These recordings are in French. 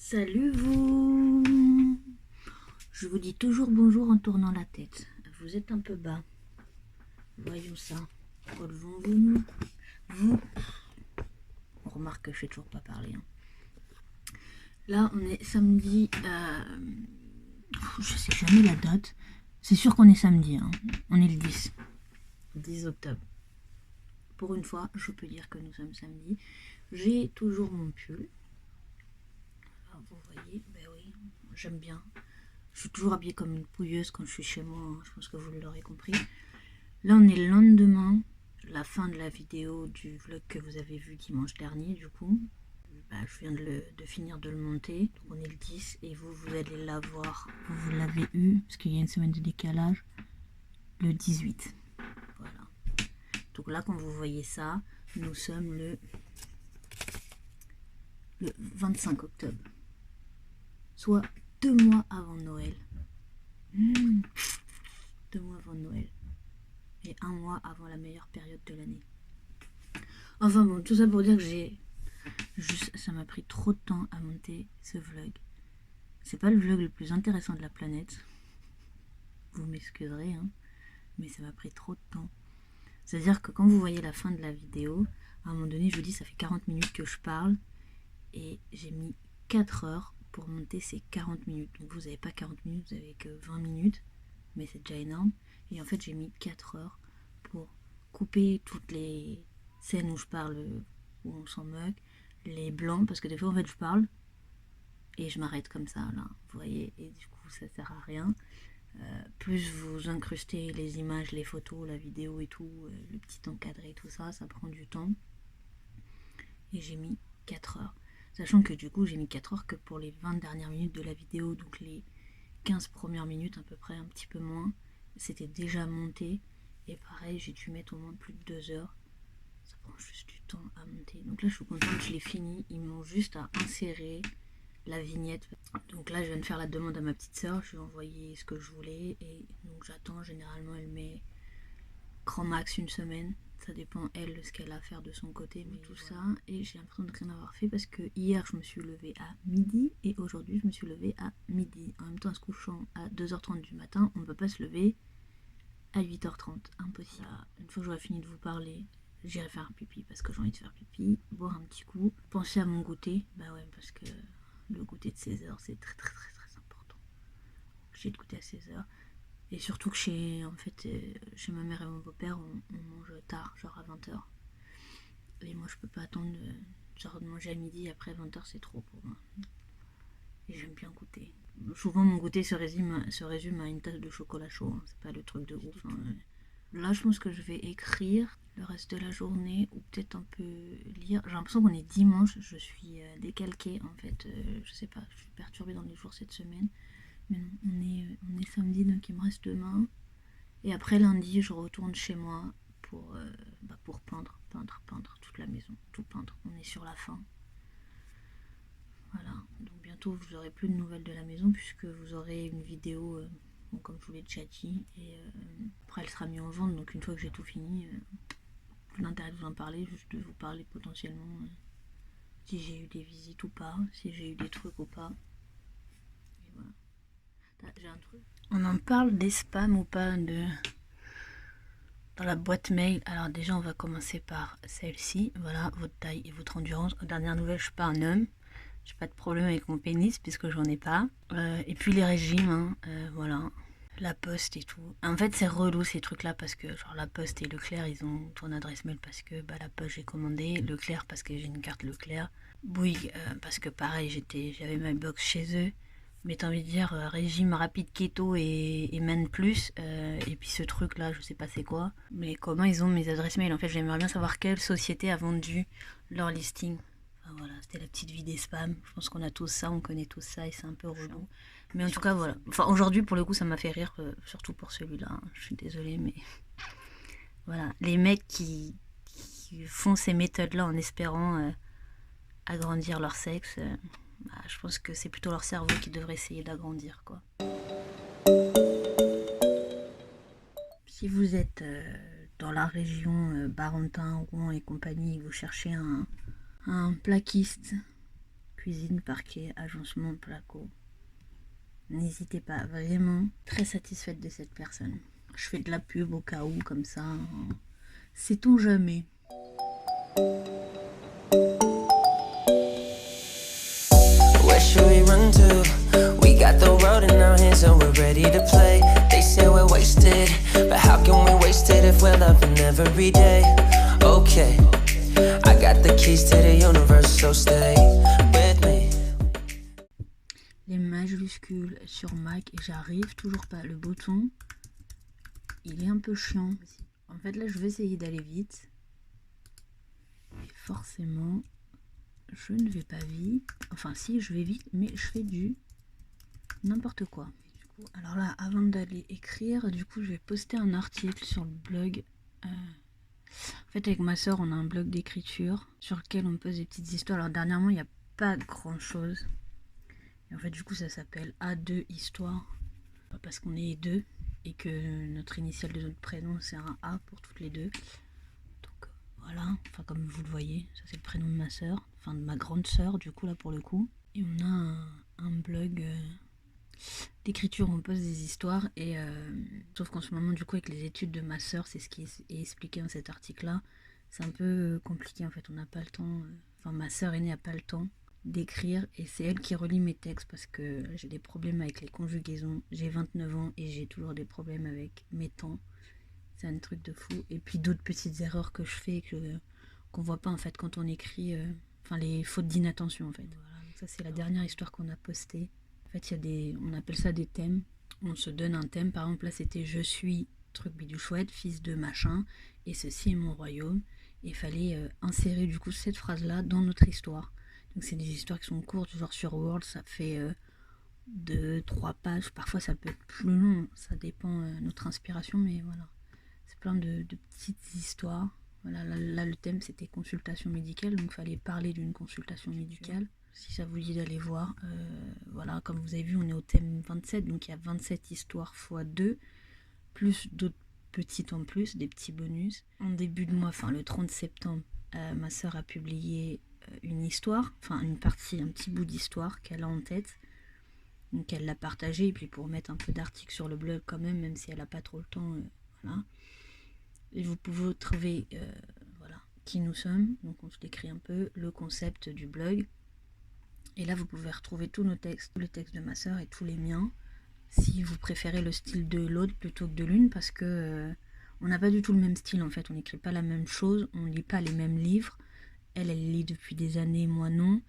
Salut vous! Je vous dis toujours bonjour en tournant la tête. Vous êtes un peu bas. Voyons ça. Relevons-vous. Vous. On remarque que je ne sais toujours pas parler. Là, on est samedi. Je sais jamais la date. C'est sûr qu'on est samedi. On est le 10 octobre. Pour une fois, je peux dire que nous sommes samedi. J'ai toujours mon pull. Alors, vous voyez, ben oui, j'aime bien. Je suis toujours habillée comme une pouilleuse quand je suis chez moi, je pense que vous l'aurez compris. Là, on est le lendemain, la fin de la vidéo du vlog que vous avez vu dimanche dernier, du coup. Je viens de finir de le monter, donc on est le 10 et vous allez l'avoir, vous l'avez eu, parce qu'il y a une semaine de décalage, le 18. Voilà. Donc là, quand vous voyez ça, nous sommes le 25 octobre, soit 2 mois avant Noël. 2 mois avant Noël. Et 1 mois avant la meilleure période de l'année. Enfin bon, tout ça pour dire que ça m'a pris trop de temps à monter ce vlog. C'est pas le vlog le plus intéressant de la planète. Vous m'excuserez, mais ça m'a pris trop de temps. C'est-à-dire que quand vous voyez la fin de la vidéo, à un moment donné, je vous dis, ça fait 40 minutes que je parle. Et j'ai mis 4 heures pour monter ces 40 minutes. Donc vous n'avez pas 40 minutes, vous avez que 20 minutes. Mais c'est déjà énorme. Et en fait, j'ai mis 4 heures pour couper toutes les scènes où je parle, où on s'en moque, les blancs, parce que des fois, en fait, je parle et je m'arrête comme ça, là, vous voyez, et du coup, ça sert à rien. Plus vous incrustez les images, les photos, la vidéo et tout, le petit encadré, tout ça, ça prend du temps. Et j'ai mis 4 heures. Sachant que du coup, j'ai mis 4 heures que pour les 20 dernières minutes de la vidéo, donc les 15 premières minutes à peu près, un petit peu moins, c'était déjà monté. Et pareil, j'ai dû mettre au moins plus de 2 heures. Ça prend juste du temps à monter. Donc là, je suis contente, je l'ai fini. Ils m'ont juste à insérer la vignette. Donc là, je viens de faire la demande à ma petite soeur. Je lui ai envoyé ce que je voulais. Et donc j'attends. Généralement, elle met grand max une semaine. Ça dépend, elle, de ce qu'elle a à faire de son côté. Mais tout ça. Et j'ai l'impression de rien avoir fait parce que hier, je me suis levée à midi. Et aujourd'hui, je me suis levée à midi. En même temps, en se couchant à 2h30 du matin, on ne peut pas se lever à 8h30. Impossible. Une fois que j'aurai fini de vous parler, j'irai faire un pipi parce que j'ai envie de faire pipi, boire un petit coup, penser à mon goûter. Bah ouais, parce que le goûter de 16h, c'est très très très très important. J'ai de goûter à 16h. Et surtout que chez ma mère et mon beau-père, on mange tard, genre à 20h. Et moi, je peux pas attendre genre de manger à midi, après 20h, c'est trop pour moi. Et j'aime bien goûter. Souvent, mon goûter se résume à une tasse de chocolat chaud. C'est pas le truc de ouf. Là, je pense que je vais écrire le reste de la journée ou peut-être un peu lire. J'ai l'impression qu'on est dimanche, je suis décalquée en fait. Je sais pas, je suis perturbée dans les jours cette semaine. Mais non, on est samedi, donc il me reste demain. Et après lundi, je retourne chez moi pour peindre toute la maison, tout peindre. On est sur la fin. Voilà, donc bientôt vous n'aurez plus de nouvelles de la maison puisque vous aurez une vidéo, comme je vous l'ai déjà dit, et après elle sera mise en vente, donc une fois que j'ai tout fini, plus l'intérêt de vous en parler, juste de vous parler potentiellement si j'ai eu des visites ou pas, si j'ai eu des trucs ou pas. Et voilà. J'ai un truc. On en parle des spams ou pas dans la boîte mail. Alors déjà on va commencer par celle-ci, voilà, votre taille et votre endurance. Aux dernières nouvelles, je suis pas un homme. J'ai pas de problème avec mon pénis puisque j'en ai pas. Et puis les régimes, voilà. La poste et tout. En fait, c'est relou ces trucs-là parce que, genre, la poste et Leclerc, ils ont ton adresse mail parce que, la poste, j'ai commandé. Leclerc, parce que j'ai une carte Leclerc. Bouygues, parce que, pareil, j'avais ma box chez eux. Mais t'as envie de dire, régime rapide keto et Man Plus. Et puis ce truc-là, je sais pas c'est quoi. Mais comment ils ont mes adresses mail? En fait, j'aimerais bien savoir quelle société a vendu leur listing. Voilà, c'était la petite vie des spams. Je pense qu'on a tous ça, on connaît tous ça et c'est un peu relou. Mais en tout cas, voilà. Enfin, aujourd'hui, pour le coup, ça m'a fait rire, surtout pour celui-là. Je suis désolée, mais voilà. Les mecs qui font ces méthodes-là en espérant agrandir leur sexe, je pense que c'est plutôt leur cerveau qui devrait essayer d'agrandir, quoi. Si vous êtes dans la région Barentin, Rouen et compagnie, et vous cherchez un plaquiste cuisine, parquet, agencement, placo. N'hésitez pas, vraiment très satisfaite de cette personne. Je fais de la pub au cas où, comme ça, sait-on jamais. Where should we run to? We got the road in our hands and we're ready to play. They say we're wasted, but how can we waste it if we're loving every day? Okay, I got the keys to the universe, so stay with me. Les majuscules sur Mac, et j'arrive toujours pas. Le bouton, il est un peu chiant. En fait, là, je vais essayer d'aller vite. Et forcément, je ne vais pas vite. Enfin, si, je vais vite, mais je fais du n'importe quoi. Du coup, alors là, avant d'aller écrire, du coup, je vais poster un article sur le blog. En fait, avec ma soeur, on a un blog d'écriture sur lequel on pose des petites histoires. Alors, dernièrement, il n'y a pas grand-chose. Et en fait, du coup, ça s'appelle A2 Histoire. Parce qu'on est deux et que notre initiale de notre prénom, c'est un A pour toutes les deux. Donc, voilà. Enfin, comme vous le voyez, ça, c'est le prénom de ma soeur. Enfin, de ma grande soeur, du coup, là, pour le coup. Et on a un blog d'écriture où on pose des histoires. Et sauf qu'en ce moment, du coup, avec les études de ma soeur, c'est ce qui est expliqué dans cet article-là. C'est un peu compliqué, en fait. On n'a pas le temps. Enfin, ma soeur aînée n'a pas le temps d'écrire et c'est elle qui relit mes textes parce que j'ai des problèmes avec les conjugaisons. J'ai 29 ans et j'ai toujours des problèmes avec mes temps. C'est un truc de fou. Et puis d'autres petites erreurs que je fais qu'on voit pas en fait quand on écrit. Enfin les fautes d'inattention en fait. Voilà. Donc ça c'est la dernière histoire qu'on a postée. En fait on appelle ça des thèmes. On se donne un thème. Par exemple là c'était je suis truc bidou chouette, fils de machin et ceci est mon royaume. Et il fallait insérer du coup cette phrase là dans notre histoire. Donc c'est des histoires qui sont courtes, genre sur Word, ça fait 2-3 pages. Parfois ça peut être plus long, ça dépend de notre inspiration, mais voilà. C'est plein de petites histoires. Voilà, là le thème c'était consultation médicale, donc il fallait parler d'une consultation médicale. Si ça vous dit d'aller voir, voilà, comme vous avez vu, on est au thème 27, donc il y a 27 histoires x 2, plus d'autres petites en plus, des petits bonus. En début de mois, enfin le 30 septembre, ma soeur a publié une histoire, enfin une partie, un petit bout d'histoire qu'elle a en tête. Donc elle l'a partagé, et puis pour mettre un peu d'articles sur le blog quand même si elle n'a pas trop le temps, voilà. Et vous pouvez trouver, voilà, qui nous sommes, donc on se décrit un peu, le concept du blog. Et là vous pouvez retrouver tous nos textes, le texte de ma soeur et tous les miens, si vous préférez le style de l'autre plutôt que de l'une, parce que on n'a pas du tout le même style en fait, on n'écrit pas la même chose, on ne lit pas les mêmes livres. Elle lit depuis des années, moi non.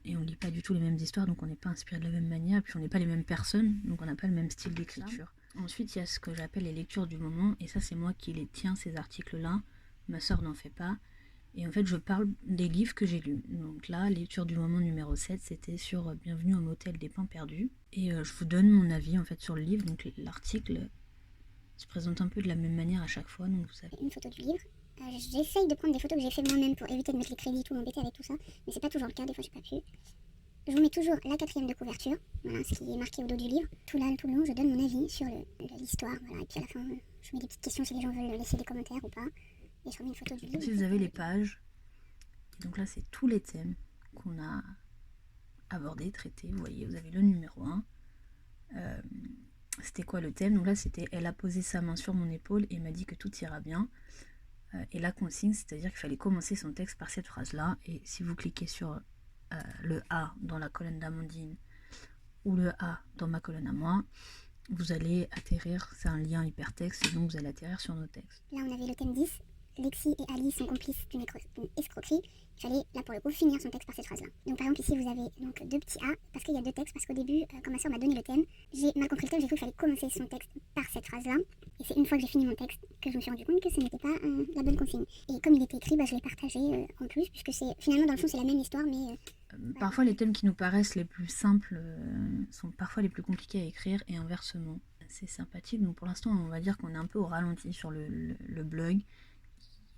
Et on lit pas du tout les mêmes histoires, donc on n'est pas inspiré de la même manière. Et puis on n'est pas les mêmes personnes, donc on n'a pas le même style d'écriture. Ensuite, il y a ce que j'appelle les lectures du moment. Et ça, c'est moi qui les tiens, ces articles-là. Ma soeur n'en fait pas. Et en fait, je parle des livres que j'ai lus. Donc là, lecture du moment numéro 7, c'était sur Bienvenue au motel des pains perdus. Et je vous donne mon avis en fait sur le livre. Donc l'article se présente un peu de la même manière à chaque fois. Donc vous savez. Une photo du livre. J'essaye de prendre des photos que j'ai fait moi-même pour éviter de mettre les crédits, tout m'embêter avec tout ça, mais c'est pas toujours le cas, des fois j'ai pas pu. Je vous mets toujours la 4e de couverture, voilà, ce qui est marqué au dos du livre. Tout là, tout le long, je donne mon avis sur l'histoire, voilà, et puis à la fin, je mets des petites questions si les gens veulent laisser des commentaires ou pas, et je remets une photo du livre. Si vous avez les pages, et donc là c'est tous les thèmes qu'on a abordés, traités, vous voyez, vous avez le numéro 1. C'était quoi le thème? Donc là c'était elle a posé sa main sur mon épaule et m'a dit que tout ira bien. Et la consigne, c'est-à-dire qu'il fallait commencer son texte par cette phrase-là. Et si vous cliquez sur le A dans la colonne d'Amandine ou le A dans ma colonne à moi, vous allez atterrir, c'est un lien hypertexte, et donc vous allez atterrir sur nos textes. Là on avait le thème 10, Lexi et Alice sont complices d'une escroquerie. Il fallait, là pour le coup, finir son texte par cette phrase-là. Donc par exemple ici vous avez donc 2 petits A, parce qu'il y a 2 textes, parce qu'au début, quand ma soeur m'a donné le thème, j'ai mal compris le thème, j'ai cru qu'il fallait commencer son texte par cette phrase-là. Et c'est une fois que j'ai fini mon texte que je me suis rendu compte que ce n'était pas la bonne consigne. Et comme il était écrit, je l'ai partagé en plus, puisque c'est finalement dans le fond c'est la même histoire, mais... Parfois les thèmes qui nous paraissent les plus simples sont parfois les plus compliqués à écrire et inversement. C'est sympathique, donc pour l'instant on va dire qu'on est un peu au ralenti sur le blog.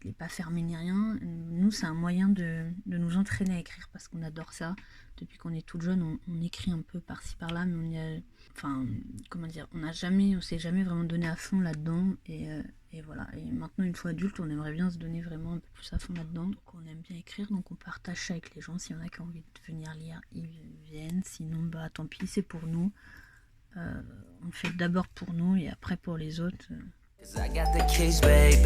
Il n'est pas fermé ni rien. Nous, c'est un moyen de nous entraîner à écrire parce qu'on adore ça. Depuis qu'on est toute jeune, on écrit un peu par-ci par-là, mais on s'est jamais vraiment donné à fond là-dedans. Et Et voilà, et maintenant une fois adulte, on aimerait bien se donner vraiment un peu plus à fond là-dedans. Donc on aime bien écrire, donc on partage ça avec les gens. S'il y en a qui ont envie de venir lire, ils viennent. Sinon, bah tant pis, c'est pour nous. On le fait d'abord pour nous et après pour les autres. Cause I got the keys, babe.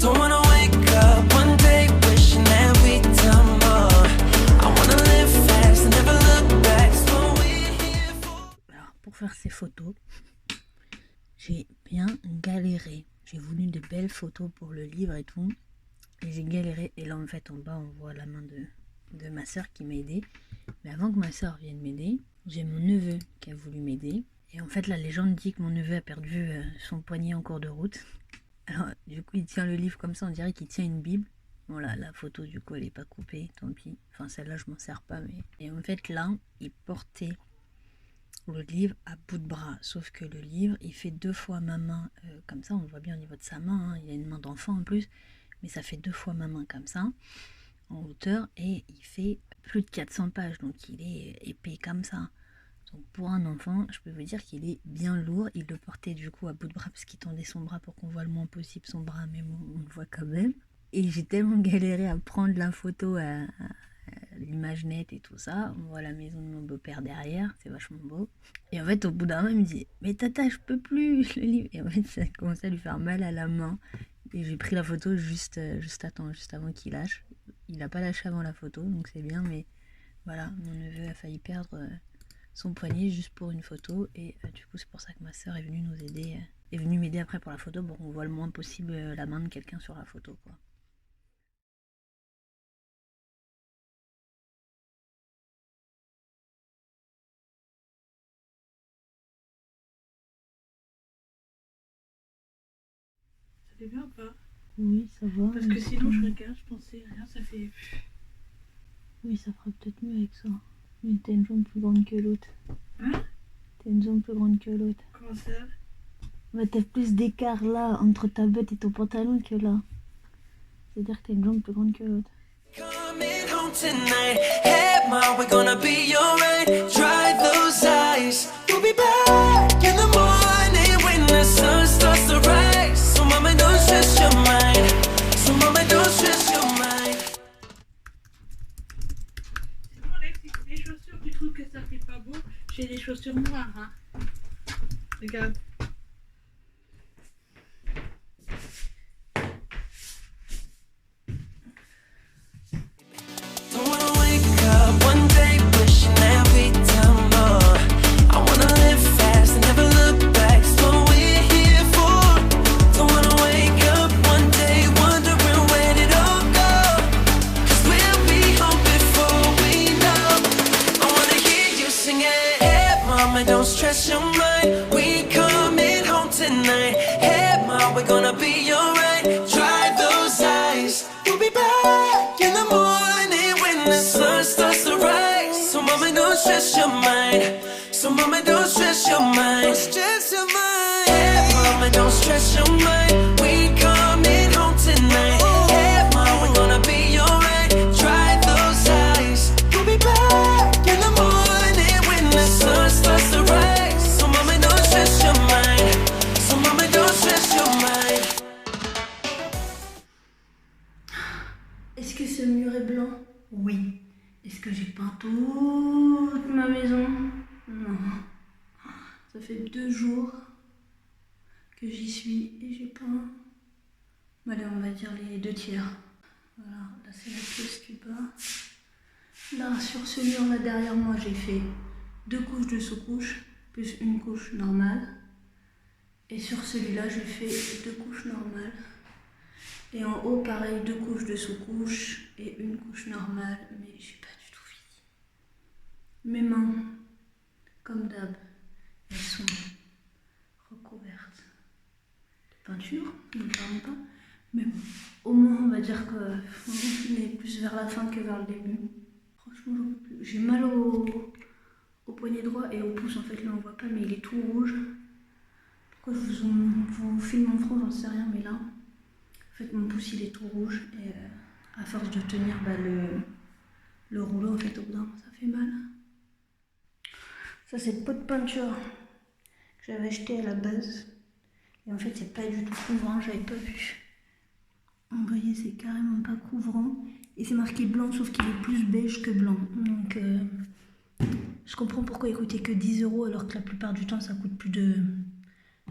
Don't wanna wake up one day wishing that we'd done more. I wanna live fast and never look back. It's what we're here for. Alors pour faire ces photos, j'ai bien galéré. J'ai voulu de belles photos pour le livre et tout. Et j'ai galéré. Et là en fait en bas on voit la main de ma soeur qui m'a aidé. Mais avant que ma soeur vienne m'aider, j'ai mon neveu qui a voulu m'aider. Et en fait la légende dit que mon neveu a perdu son poignet en cours de route. Alors du coup il tient le livre comme ça, on dirait qu'il tient une bible. Bon là la photo du coup elle est pas coupée, tant pis. Enfin celle-là je m'en sers pas mais... Et en fait là il portait le livre à bout de bras, sauf que le livre il fait 2 fois ma main comme ça, on le voit bien au niveau de sa main, hein. Il a une main d'enfant en plus, mais ça fait 2 fois ma main comme ça en hauteur et il fait plus de 400 pages, donc il est épais comme ça. Donc pour un enfant, je peux vous dire qu'il est bien lourd. Il le portait du coup à bout de bras parce qu'il tendait son bras pour qu'on voit le moins possible son bras, mais bon, on le voit quand même. Et j'ai tellement galéré à prendre la photo à l'image nette et tout ça. On voit la maison de mon beau-père derrière, c'est vachement beau. Et en fait, au bout d'un moment, il me dit « Mais tata, je peux plus le livre !» Et en fait, ça a commencé à lui faire mal à la main. Et j'ai pris la photo juste avant qu'il lâche. Il n'a pas lâché avant la photo, donc c'est bien, mais voilà, mon neveu a failli perdre son poignet juste pour une photo. Et du coup, c'est pour ça que ma soeur est venue nous aider, est venue m'aider après pour la photo, pour qu'on voit le moins possible la main de quelqu'un sur la photo, quoi. Ça fait bien ou pas? Oui, ça va. Parce que sinon je regarde, je pensais rien, ça fait... Oui, ça fera peut-être mieux avec ça. Mais t'as une jambe plus grande que l'autre. Hein? T'as une jambe plus grande que l'autre. Comment ça? Bah, t'as plus d'écart là entre ta botte et ton pantalon que là. C'est-à-dire que t'as une jambe plus grande que l'autre. Coming home tonight. Hey, ma, we're gonna be alright. Dry those eyes. We'll be back in the morning when the sun starts to rise. So, mama, don't stress your mind. So, mama, don't stress your mind. Sinon, Alex, les chaussures, tu trouves que ça fait pas beau? J'ai des chaussures noires, hein. Regarde. Don't wanna wake up one day wishing that we'd done more. I wanna live fast and never look back. It's what we're here for. Don't wanna wake up one day wondering where did it all go. 'Cause we'll be home before we know. I wanna hear you sing it. Hey, mama, don't stress your mind. We coming home tonight. Hey, ma, we're gonna be alright. Dry those eyes. We'll be back in the morning when the sun starts to rise. So mama, don't stress your mind. So mama, don't stress your mind. Don't stress your mind. Hey, mama, don't stress your mind. We coming home tonight. Hey, mama, we're gonna be alright. Dry those eyes. We'll be back in the morning when the sun starts to rise. So mama, don't stress your mind. So mama, don't stress your mind. Est-ce que ce mur est blanc? Oui. Est-ce que j'ai peint toute ma maison? Non. Ça fait 2 jours que j'y suis et j'ai peint. Allez, on va dire les 2 tiers. Voilà, là c'est la pièce du bas. Là, sur ce mur là derrière moi, j'ai fait 2 couches de sous-couche, plus une couche normale. Et sur celui-là, j'ai fait 2 couches normales. Et en haut, pareil, 2 couches de sous-couche et une couche normale, mais j'ai pas du tout fini. Mes mains, comme d'hab, elles sont recouvertes de peinture, ne parlons pas. Mais bon, au moins, on va dire que on est plus vers la fin que vers le début. Franchement, j'en peux plus. J'ai mal au poignet droit et au pouce, en fait, là on voit pas, mais il est tout rouge. Pourquoi je vous filme en front, j'en sais rien, mais là... En fait, mon pouce il est tout rouge et à force de tenir le rouleau, en fait, au bout d'un moment, ça fait mal. Ça, c'est le pot de peinture que j'avais acheté à la base. Et en fait, c'est pas du tout couvrant, j'avais pas vu. Vous voyez, c'est carrément pas couvrant. Et c'est marqué blanc, sauf qu'il est plus beige que blanc. Donc, je comprends pourquoi il coûtait que 10 € alors que la plupart du temps, ça coûte plus de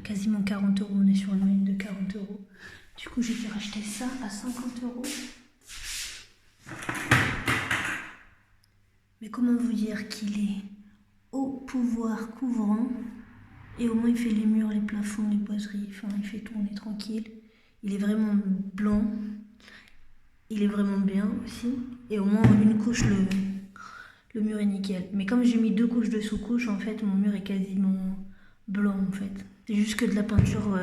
quasiment 40 €. On est sur une moyenne de 40 €. Du coup, j'ai fait racheter ça à 50 €. Mais comment vous dire qu'il est au pouvoir couvrant et au moins il fait les murs, les plafonds, les boiseries, enfin il fait tourner tranquille. Il est vraiment blanc, il est vraiment bien aussi et au moins en une couche le mur est nickel. Mais comme j'ai mis 2 couches de sous-couche, en fait mon mur est quasiment blanc en fait. C'est juste que de la peinture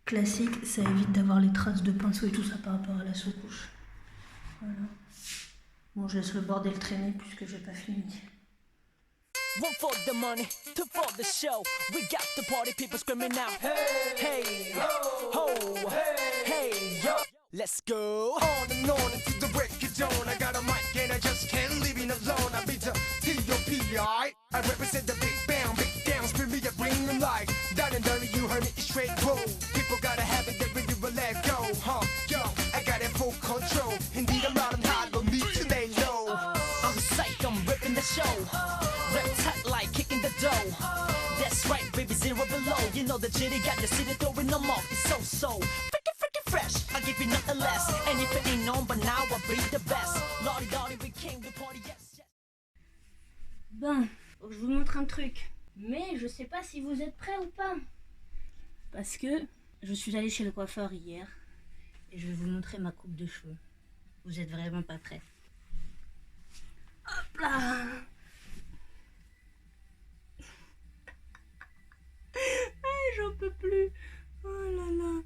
classique, ça évite d'avoir les traces de pinceau et tout ça par rapport à la sous-couche. Voilà. Bon, je laisse le bordel traîner puisque j'ai pas fini. One for the money, two for the show. We got the party people screaming out. Hey, hey, ho, hey, yo. Let's go. On and on until the break of dawn. I got a mic and I just can't leave it alone. I be the T.O.P.I. I represent the big bang, big down. Spin me a bring them light. Down and dirty, you heard me, it's straight road. People gotta have it, they really will let go. Yo, I got it full control. Indeed, I'm out and high, don't need to lay low. I'm psyched, I'm ripping the show. Rep tight like kicking the dough. That's right, baby, zero below. You know the jitty got the city throwing them off. It's so freaking fresh. I'll give you nothing less. And if it ain't known, but now I'll be the best. Lordy, lordy, we came to party, yes, yes. Bon, je vous montre un truc. Mais je sais pas si vous êtes prêts ou pas. Parce que je suis allée chez le coiffeur hier. Et je vais vous montrer ma coupe de cheveux. Vous êtes vraiment pas prêts. Hop là! J'en peux plus. Oh là là.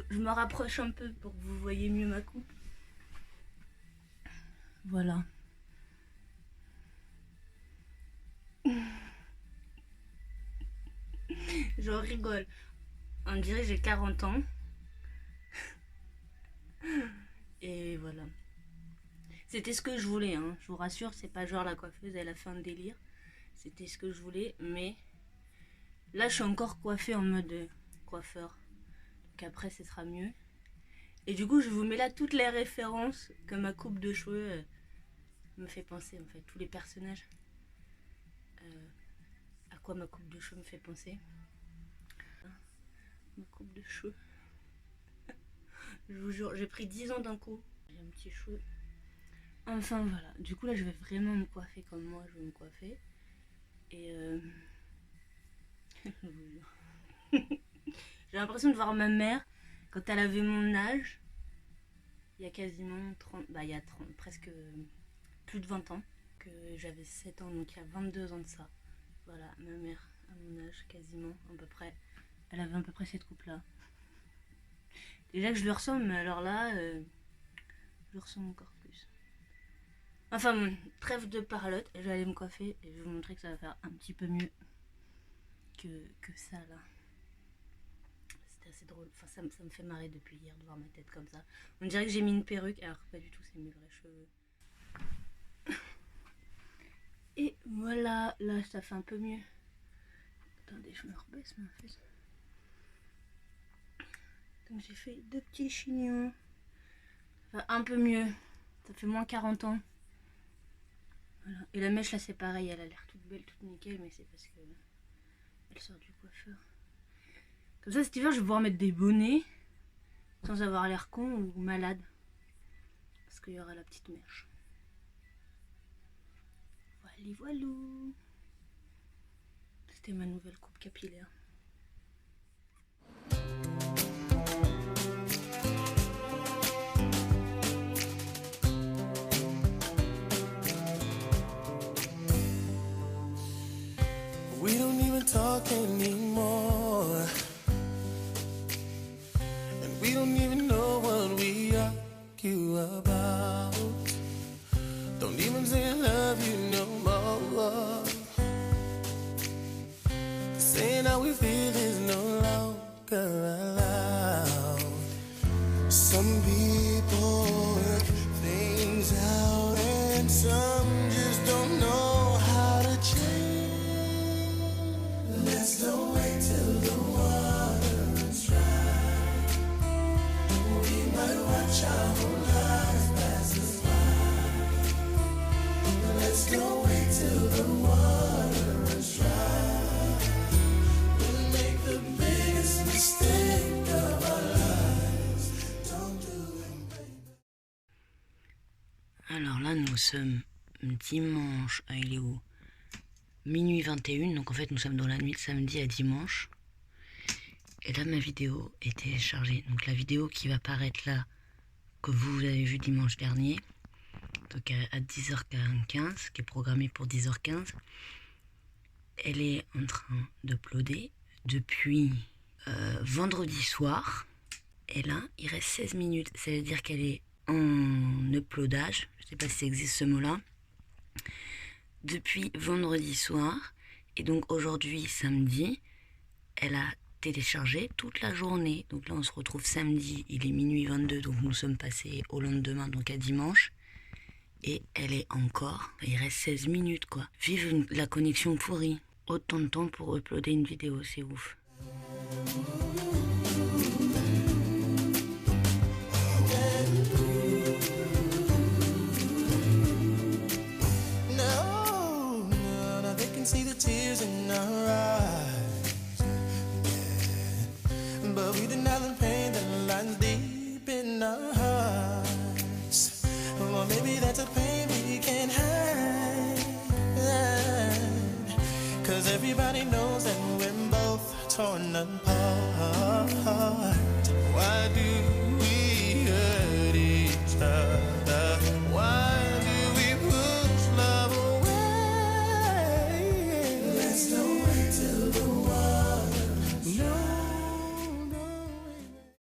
Je me rapproche un peu pour que vous voyez mieux ma coupe. Voilà. Je rigole. On dirait que j'ai 40 ans. Et voilà. C'était ce que je voulais, hein. Je vous rassure, c'est pas genre la coiffeuse, elle a fait un délire. C'était ce que je voulais, mais là je suis encore coiffée en mode coiffeur. Donc après ce sera mieux. Et du coup je vous mets là toutes les références que ma coupe de cheveux me fait penser en fait. Tous les personnages. À quoi ma coupe de cheveux me fait penser. Ma coupe de cheveux. Je vous jure, j'ai pris 10 ans d'un coup. J'ai un petit cheveu. Enfin voilà, du coup là je vais vraiment me coiffer comme moi je veux me coiffer. Et j'ai l'impression de voir ma mère quand elle avait mon âge. Il y a quasiment 30, il y a 30, presque plus de 20 ans. Que j'avais 7 ans, donc il y a 22 ans de ça. Voilà, ma mère à mon âge quasiment, à peu près. Elle avait à peu près cette coupe là. Déjà que je lui ressemble, mais alors là, je lui ressemble encore plus. Enfin bon, trêve de parlotte, je vais aller me coiffer et je vais vous montrer que ça va faire un petit peu mieux que ça là. C'était assez drôle, enfin ça me fait marrer depuis hier de voir ma tête comme ça. On dirait que j'ai mis une perruque alors que pas du tout, c'est mes vrais cheveux. Et voilà, là ça fait un peu mieux. Attendez, je me rebaisse mais en fait. Donc j'ai fait 2 petits chignons. Ça fait un peu mieux. Ça fait moins 40 ans. Voilà. Et la mèche là c'est pareil, elle a l'air toute belle, toute nickel, mais c'est parce que elle sort du coiffeur. Comme ça cet hiver je vais pouvoir mettre des bonnets sans avoir l'air con ou malade. Parce qu'il y aura la petite mèche. Voilà, voilou. C'était ma nouvelle coupe capillaire. We don't even talk anymore, and we don't even know what we argue about. Don't even say I love you no more. Saying how we feel is no longer allowed. Some people work things out, and some just don't know how to change. Let's don't wait till the water nous sommes dimanche, il est où ? Minuit 21, donc en fait nous sommes dans la nuit de samedi à dimanche. Et là ma vidéo est téléchargée. Donc la vidéo qui va paraître là, que vous avez vu dimanche dernier, donc à 10h15, qui est programmée pour 10h15, elle est en train d'uploader depuis vendredi soir. Et là il reste 16 minutes, ça veut dire qu'elle est en uploadage, je sais pas si ça existe ce mot là, depuis vendredi soir. Et donc aujourd'hui samedi elle a téléchargé toute la journée. Donc là on se retrouve samedi, il est minuit 22, donc nous sommes passés au lendemain, donc à dimanche. Et elle est encore, il reste 16 minutes quoi. Vive la connexion pourrie. Autant de temps pour uploader une vidéo, c'est ouf. See the tears in our eyes, yeah. But we deny the pain that lies deep in our hearts. Well, maybe that's a pain we can't hide, 'cause everybody knows that we're both torn apart. Why do we hurt each other?